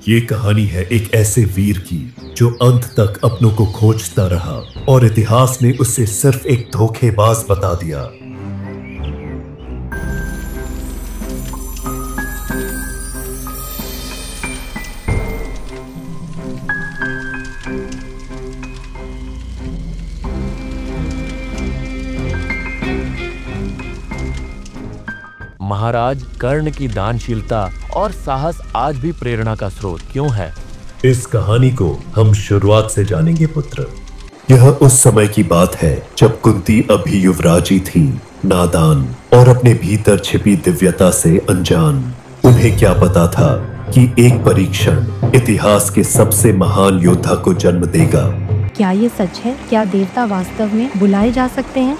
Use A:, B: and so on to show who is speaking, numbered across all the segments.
A: ये कहानी है एक ऐसे वीर की जो अंत तक अपनों को खोजता रहा और इतिहास ने उसे सिर्फ एक धोखेबाज बता दिया।
B: महाराज, कर्ण की दानशीलता और साहस आज भी प्रेरणा का स्रोत क्यों है?
A: इस कहानी को हम शुरुआत से जानेंगे पुत्र। यह उस समय की बात है जब कुंती अभी युवराजी थी, नादान और अपने भीतर छिपी दिव्यता से अनजान। उन्हें क्या पता था कि एक परीक्षण इतिहास के सबसे महान योद्धा को जन्म देगा।
C: क्या ये सच है? क्या देवता वास्तव में बुलाए जा सकते हैं?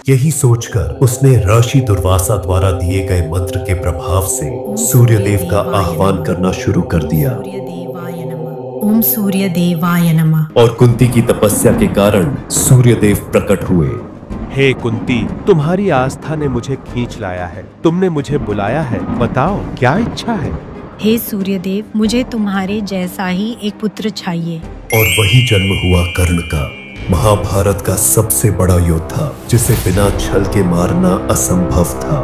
A: यही सोचकर उसने ऋषि दुर्वासा द्वारा दिए गए मंत्र के प्रभाव से सूर्यदेव का आह्वान करना शुरू कर दिया।
D: ओम सूर्य देवाय नमः।
A: और कुंती की तपस्या के कारण सूर्यदेव प्रकट हुए।
E: हे कुंती, तुम्हारी आस्था ने मुझे खींच लाया है। तुमने मुझे बुलाया है, बताओ क्या इच्छा है?
D: हे सूर्यदेव, मुझे तुम्हारे जैसा ही एक पुत्र चाहिए।
A: और वही जन्म हुआ कर्ण का, महाभारत का सबसे बड़ा योद्धा, जिसे बिना छल के मारना असंभव था।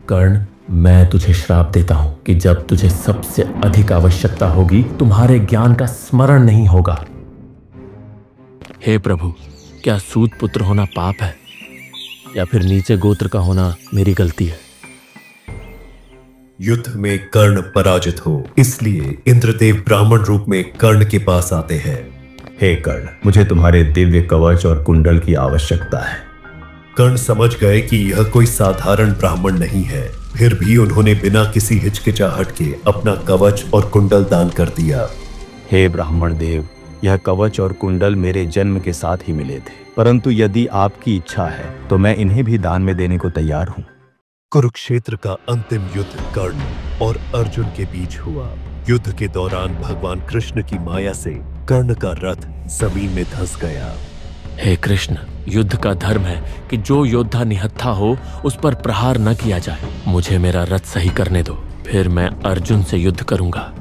B: कर्ण, मैं तुझे श्राप देता हूं कि जब तुझे सबसे अधिक आवश्यकता होगी, तुम्हारे ज्ञान का स्मरण नहीं होगा। हे प्रभु, क्या सूत पुत्र होना पाप है या फिर नीचे गोत्र का होना मेरी गलती है?
A: युद्ध में कर्ण पराजित हो, इसलिए इंद्रदेव ब्राह्मण रूप में कर्ण के पास आते हैं।
F: हे कर्ण, मुझे तुम्हारे दिव्य कवच और कुंडल की आवश्यकता है।
A: कर्ण समझ गए कि यह कोई साधारण ब्राह्मण नहीं है, फिर भी उन्होंने बिना किसी हिचकिचाहट के अपना कवच और कुंडल दान कर दिया।
F: हे ब्राह्मण देव, यह कवच और कुंडल मेरे जन्म के साथ ही मिले थे, परंतु यदि आपकी इच्छा है तो मैं इन्हें भी दान में देने को तैयार हूँ।
A: कुरुक्षेत्र का अंतिम युद्ध कर्ण और अर्जुन के बीच हुआ। युद्ध के दौरान भगवान कृष्ण की माया से कर्ण का रथ जमीन में धंस गया।
B: हे कृष्ण, युद्ध का धर्म है कि जो योद्धा निहत्था हो उस पर प्रहार न किया जाए। मुझे मेरा रथ सही करने दो, फिर मैं अर्जुन से युद्ध करूंगा।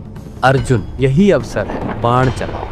G: अर्जुन, यही अवसर है, बाण चलाओ।